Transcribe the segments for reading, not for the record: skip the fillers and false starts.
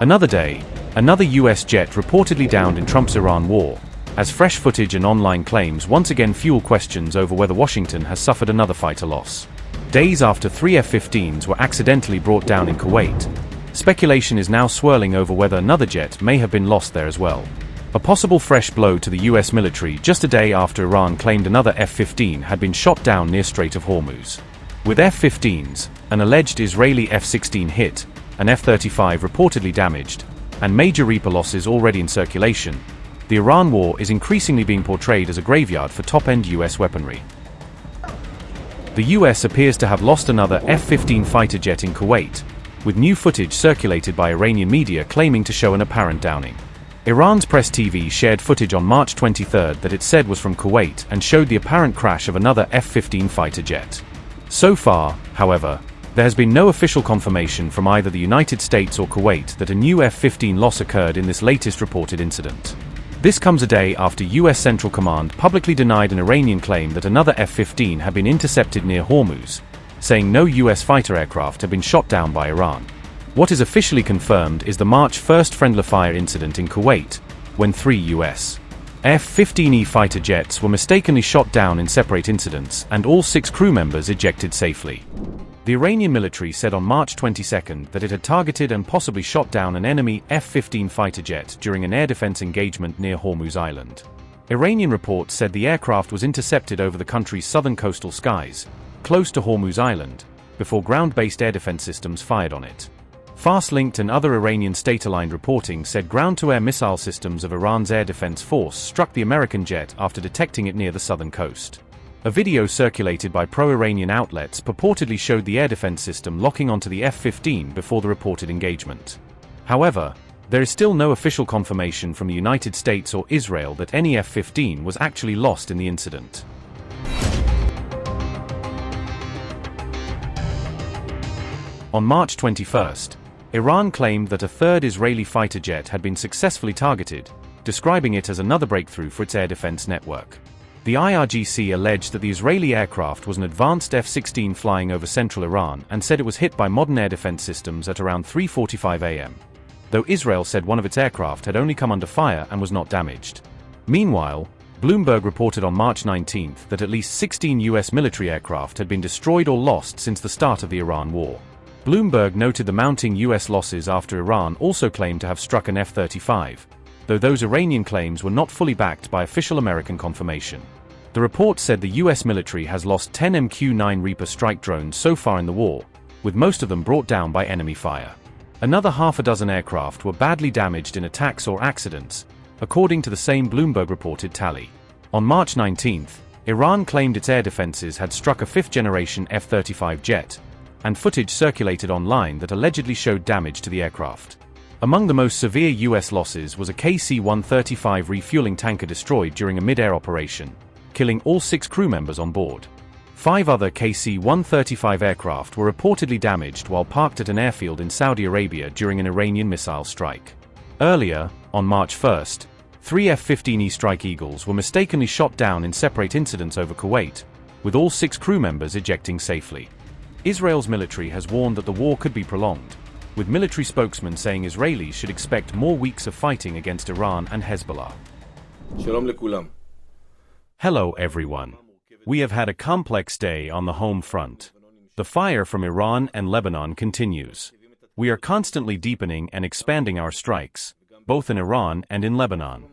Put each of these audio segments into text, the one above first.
Another day, another US jet reportedly downed in Trump's Iran war, as fresh footage and online claims once again fuel questions over whether Washington has suffered another fighter loss. Days after 3 F-15s were accidentally brought down in Kuwait, speculation is now swirling over whether another jet may have been lost there as well. A possible fresh blow to the US military just a day after Iran claimed another F-15 had been shot down near Strait of Hormuz. With F-15s, an alleged Israeli F-16 hit, an F-35 reportedly damaged, and major Reaper losses already in circulation, the Iran war is increasingly being portrayed as a graveyard for top-end US weaponry. The US appears to have lost another F-15 fighter jet in Kuwait, with new footage circulated by Iranian media claiming to show an apparent downing. Iran's press TV shared footage on March 23 that it said was from Kuwait and showed the apparent crash of another F-15 fighter jet. So far, however, there has been no official confirmation from either the United States or Kuwait that a new F-15 loss occurred in this latest reported incident. This comes a day after US Central Command publicly denied an Iranian claim that another F-15 had been intercepted near Hormuz, saying no US fighter aircraft had been shot down by Iran. What is officially confirmed is the March 1 friendly fire incident in Kuwait, when 3 US F-15E fighter jets were mistakenly shot down in separate incidents and all 6 crew members ejected safely. The Iranian military said on March 22 that it had targeted and possibly shot down an enemy F-15 fighter jet during an air defense engagement near Hormuz Island. Iranian reports said the aircraft was intercepted over the country's southern coastal skies, close to Hormuz Island, before ground-based air defense systems fired on it. Fast-linked and other Iranian state-aligned reporting said ground-to-air missile systems of Iran's air defense force struck the American jet after detecting it near the southern coast. A video circulated by pro-Iranian outlets purportedly showed the air defense system locking onto the F-15 before the reported engagement. However, there is still no official confirmation from the United States or Israel that any F-15 was actually lost in the incident. On March 21, Iran claimed that a third Israeli fighter jet had been successfully targeted, describing it as another breakthrough for its air defense network. The IRGC alleged that the Israeli aircraft was an advanced F-16 flying over central Iran and said it was hit by modern air defense systems at around 3:45 a.m., though Israel said one of its aircraft had only come under fire and was not damaged. Meanwhile, Bloomberg reported on March 19 that at least 16 US military aircraft had been destroyed or lost since the start of the Iran war. Bloomberg noted the mounting US losses after Iran also claimed to have struck an F-35, though those Iranian claims were not fully backed by official American confirmation. The report said the US military has lost 10 MQ-9 Reaper strike drones so far in the war, with most of them brought down by enemy fire. Another half a dozen aircraft were badly damaged in attacks or accidents, according to the same Bloomberg reported tally. On March 19, Iran claimed its air defenses had struck a 5th-generation F-35 jet, and footage circulated online that allegedly showed damage to the aircraft. Among the most severe US losses was a KC-135 refueling tanker destroyed during a mid-air operation, killing all 6 crew members on board. 5 other KC-135 aircraft were reportedly damaged while parked at an airfield in Saudi Arabia during an Iranian missile strike. Earlier, on March 1, 3 F-15E Strike Eagles were mistakenly shot down in separate incidents over Kuwait, with all 6 crew members ejecting safely. Israel's military has warned that the war could be prolonged, with military spokesmen saying Israelis should expect more weeks of fighting against Iran and Hezbollah. Shalom lekulam. Hello everyone. We have had a complex day on the home front. The fire from Iran and Lebanon continues. We are constantly deepening and expanding our strikes, both in Iran and in Lebanon.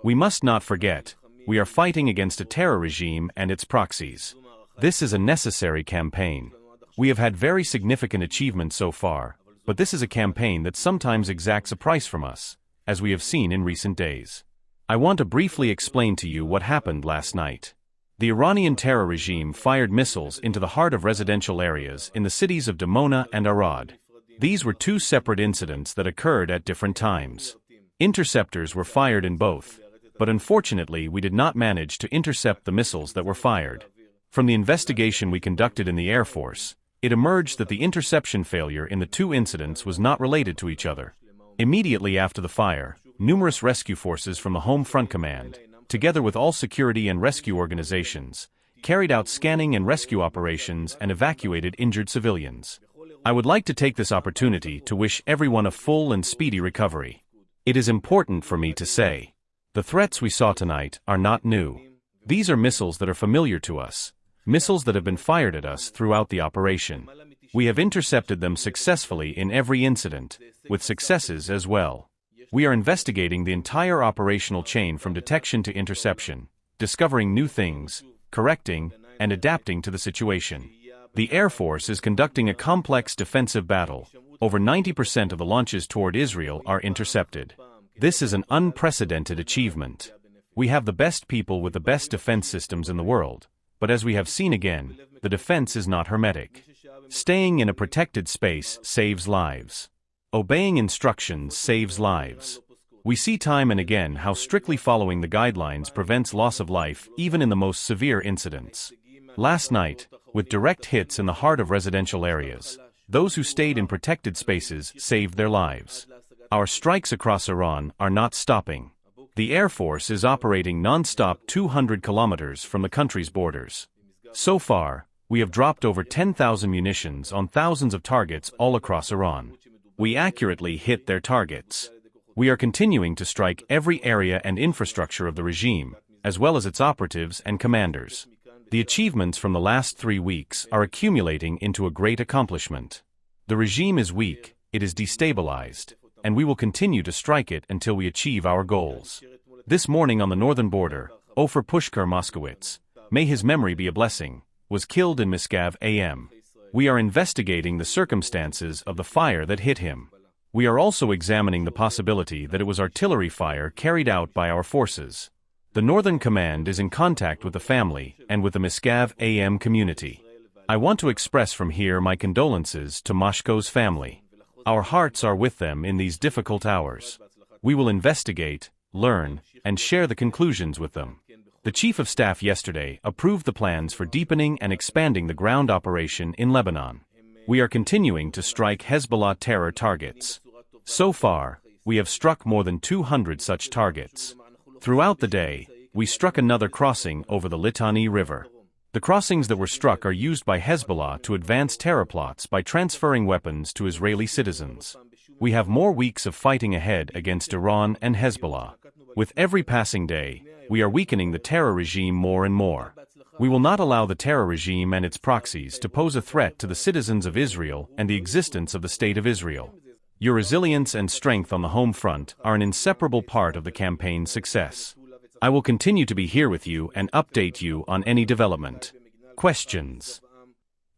We must not forget, we are fighting against a terror regime and its proxies. This is a necessary campaign. We have had very significant achievements so far, but this is a campaign that sometimes exacts a price from us, as we have seen in recent days. I want to briefly explain to you what happened last night. The Iranian terror regime fired missiles into the heart of residential areas in the cities of Dimona and Arad. These were 2 separate incidents that occurred at different times. Interceptors were fired in both, but unfortunately we did not manage to intercept the missiles that were fired. From the investigation we conducted in the Air Force, it emerged that the interception failure in the 2 incidents was not related to each other. Immediately after the fire, numerous rescue forces from the Home Front Command, together with all security and rescue organizations, carried out scanning and rescue operations and evacuated injured civilians. I would like to take this opportunity to wish everyone a full and speedy recovery. It is important for me to say, the threats we saw tonight are not new. These are missiles that are familiar to us, missiles that have been fired at us throughout the operation. We have intercepted them successfully in every incident, with successes as well. We are investigating the entire operational chain from detection to interception, discovering new things, correcting, and adapting to the situation. The Air Force is conducting a complex defensive battle. Over 90% of the launches toward Israel are intercepted. This is an unprecedented achievement. We have the best people with the best defense systems in the world, but as we have seen again, the defense is not hermetic. Staying in a protected space saves lives. Obeying instructions saves lives. We see time and again how strictly following the guidelines prevents loss of life even in the most severe incidents. Last night, with direct hits in the heart of residential areas, those who stayed in protected spaces saved their lives. Our strikes across Iran are not stopping. The Air Force is operating non-stop 200 kilometers from the country's borders. So far, we have dropped over 10,000 munitions on thousands of targets all across Iran. We accurately hit their targets. We are continuing to strike every area and infrastructure of the regime, as well as its operatives and commanders. The achievements from the last 3 weeks are accumulating into a great accomplishment. The regime is weak, it is destabilized, and we will continue to strike it until we achieve our goals. This morning on the northern border, Ofer Pushkar Moskowitz, may his memory be a blessing, was killed in Misgav AM. We are investigating the circumstances of the fire that hit him. We are also examining the possibility that it was artillery fire carried out by our forces. The Northern Command is in contact with the family and with the Misgav AM community. I want to express from here my condolences to Mashko's family. Our hearts are with them in these difficult hours. We will investigate, learn, and share the conclusions with them. The Chief of Staff yesterday approved the plans for deepening and expanding the ground operation in Lebanon. We are continuing to strike Hezbollah terror targets. So far, we have struck more than 200 such targets. Throughout the day, we struck another crossing over the Litani River. The crossings that were struck are used by Hezbollah to advance terror plots by transferring weapons to Israeli citizens. We have more weeks of fighting ahead against Iran and Hezbollah. With every passing day, we are weakening the terror regime more and more. We will not allow the terror regime and its proxies to pose a threat to the citizens of Israel and the existence of the State of Israel. Your resilience and strength on the home front are an inseparable part of the campaign's success. I will continue to be here with you and update you on any development. Questions.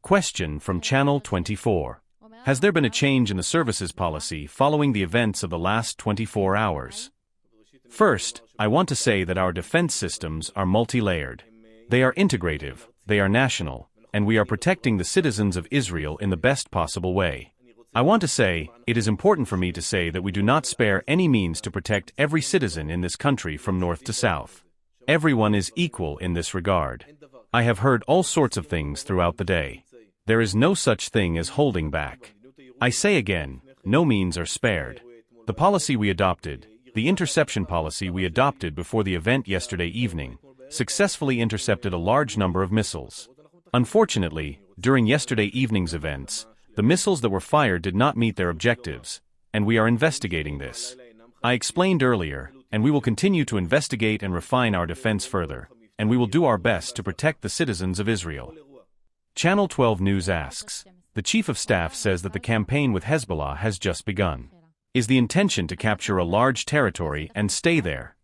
Question from Channel 24. Has there been a change in the services policy following the events of the last 24 hours? First, I want to say that our defense systems are multi-layered. They are integrative, they are national, and we are protecting the citizens of Israel in the best possible way. I want to say, it is important for me to say that we do not spare any means to protect every citizen in this country from north to south. Everyone is equal in this regard. I have heard all sorts of things throughout the day. There is no such thing as holding back. I say again, no means are spared. The policy we adopted, the interception policy we adopted before the event yesterday evening, successfully intercepted a large number of missiles. Unfortunately, during yesterday evening's events, the missiles that were fired did not meet their objectives, and we are investigating this. I explained earlier, and we will continue to investigate and refine our defense further, and we will do our best to protect the citizens of Israel. Channel 12 News asks, the Chief of Staff says that the campaign with Hezbollah has just begun. Is the intention to capture a large territory and stay there?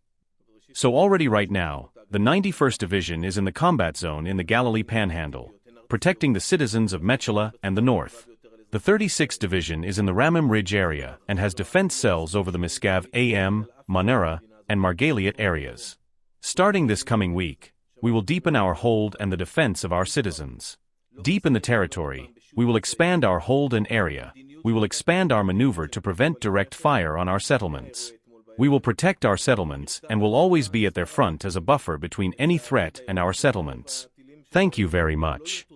So already right now, the 91st Division is in the combat zone in the Galilee Panhandle, protecting the citizens of Metchala and the north. The 36th Division is in the Ramim Ridge area and has defense cells over the Misgav AM, Manara, and Margaliat areas. Starting this coming week, we will deepen our hold and the defense of our citizens. Deep in the territory, we will expand our hold and area. We will expand our maneuver to prevent direct fire on our settlements. We will protect our settlements and will always be at their front as a buffer between any threat and our settlements. Thank you very much.